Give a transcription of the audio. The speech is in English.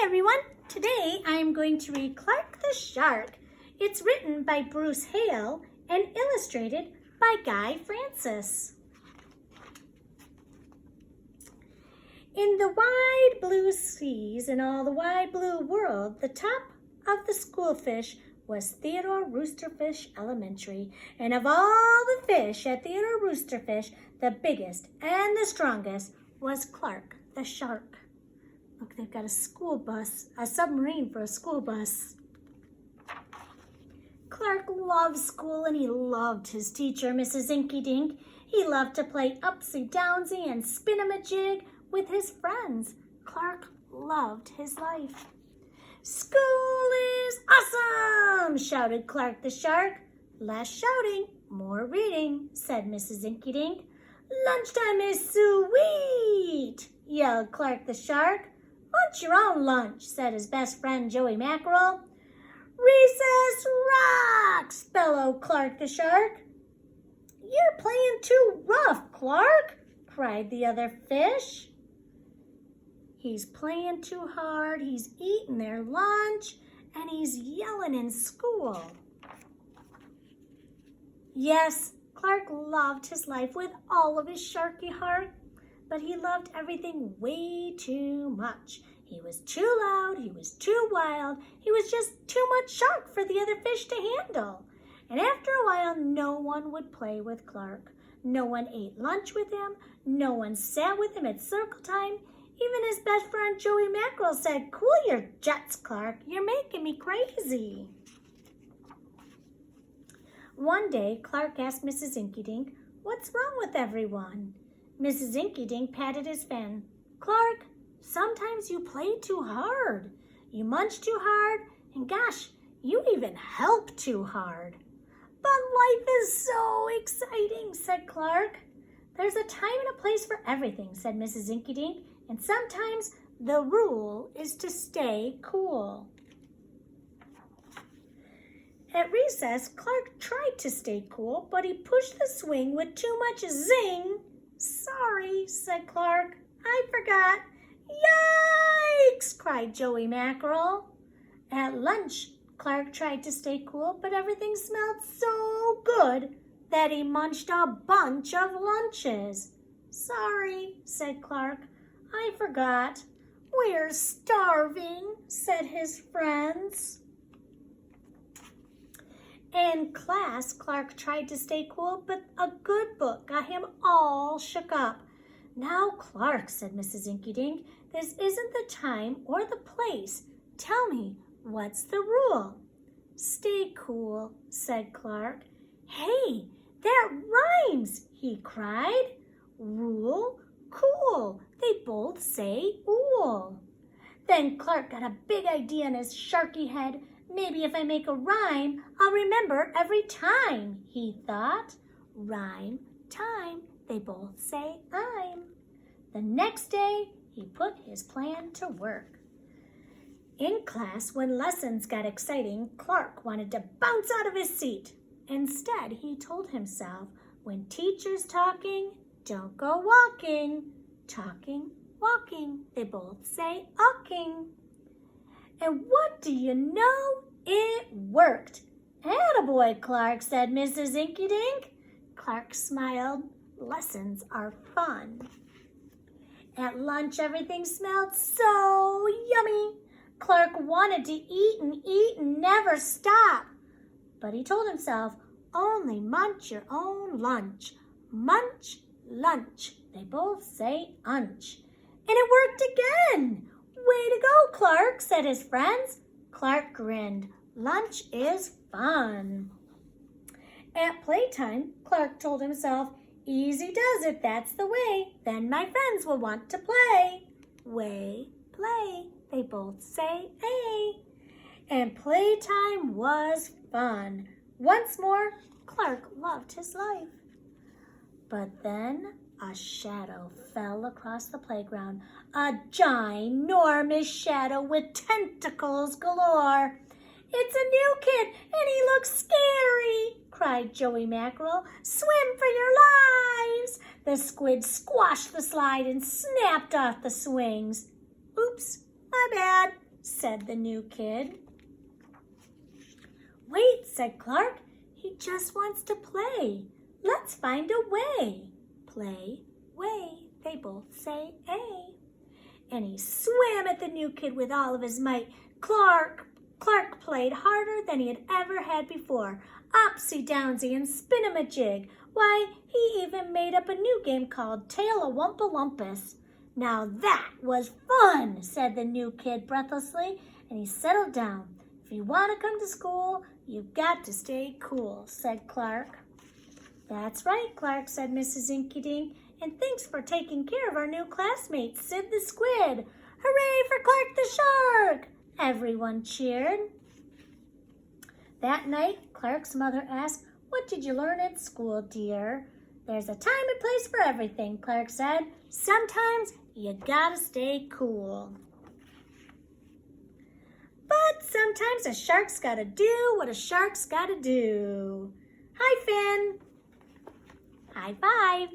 everyone. Today I am going to read Clark the Shark. It's written by Bruce Hale and illustrated by Guy Francis. In the wide blue seas and all the wide blue world, the top of the schoolfish was Theodore Roosterfish Elementary. And of all the fish at Theodore Roosterfish, the biggest and the strongest was Clark the Shark. Look, they've got a school bus, a submarine for a school bus. Clark loved school and he loved his teacher, Mrs. Inky Dink. He loved to play upsy downsy and spin-a-ma-jig with his friends. Clark loved his life. School is awesome, shouted Clark the Shark. Less shouting, more reading, said Mrs. Inky Dink. Lunchtime is sweet, yelled Clark the Shark. Want your own lunch, said his best friend Joey Mackerel. Recess rocks, bellowed Clark the Shark. You're playing too rough, Clark, cried the other fish. He's playing too hard, he's eating their lunch, and he's yelling in school. Yes, Clark loved his life with all of his sharky heart, but he loved everything way too much. He was too loud, he was too wild, he was just too much shark for the other fish to handle. And after a while, no one would play with Clark. No one ate lunch with him, no one sat with him at circle time. Even his best friend Joey Mackerel said, "Cool your jets, Clark, you're making me crazy." One day, Clark asked Mrs. Inky Dink, "What's wrong with everyone?" Mrs. Inky Dink patted his fin. "Clark, sometimes you play too hard. You munch too hard, and gosh, you even help too hard." "But life is so exciting," said Clark. "There's a time and a place for everything," said Mrs. Inky Dink, "and sometimes the rule is to stay cool." At recess, Clark tried to stay cool, but he pushed the swing with too much zing. "Sorry," said Clark. "I forgot." "Yikes!" cried Joey Mackerel. At lunch, Clark tried to stay cool, but everything smelled so good that he munched a bunch of lunches. "Sorry," said Clark. "I forgot." "We're starving," said his friends. In class, Clark tried to stay cool, but a good book got him all shook up. "Now, Clark," said Mrs. Inky Dink, "this isn't the time or the place. Tell me, what's the rule?" "Stay cool," said Clark. "Hey, that rhymes," he cried. "Rule, cool, they both say ool." Then Clark got a big idea in his sharky head. "Maybe if I make a rhyme, I'll remember every time," he thought. Rhyme time, they both say I'm. The next day, he put his plan to work. In class, when lessons got exciting, Clark wanted to bounce out of his seat. Instead, he told himself, when teacher's talking, don't go walking. Talking, walking, they both say awking. And what do you know? It worked. "Attaboy, Clark," said Mrs. Inky Dink. Clark smiled. Lessons are fun. At lunch, everything smelled so yummy. Clark wanted to eat and never stop. But he told himself, only munch your own lunch. Munch, lunch, they both say unch. And it worked again. "Way to go, Clark," said his friends. Clark grinned. Lunch is fun. At playtime, Clark told himself, easy does it, that's the way. Then my friends will want to play. Way, play, they both say A. And playtime was fun. Once more, Clark loved his life. But then a shadow fell across the playground, a ginormous shadow with tentacles galore. "It's a new kid, and he looks scary," cried Joey Mackerel. "Swim for your lives!" The squid squashed the slide and snapped off the swings. "Oops, my bad," said the new kid. Wait, said Clark. He just wants to play. Let's find a way. Play, way, they both say A. And he swam at the new kid with all of his might. Clark played harder than he had ever had before. Upsy-downsy and spin-em-a-jig. Why, he even made up a new game called Tail-a-Wumpa-Lumpus. Now that was fun, said the new kid breathlessly, and he settled down. If you want to come to school, you've got to stay cool, said Clark. That's right, Clark, said Mrs. Inky-Dink, and thanks for taking care of our new classmate, Sid the Squid. Hooray for Clark the Shark! Everyone cheered. That night, Clark's mother asked, What did you learn at school, dear? There's a time and place for everything, Clark said. Sometimes you gotta stay cool. But sometimes a shark's gotta do what a shark's gotta do. Hi, Finn. High five.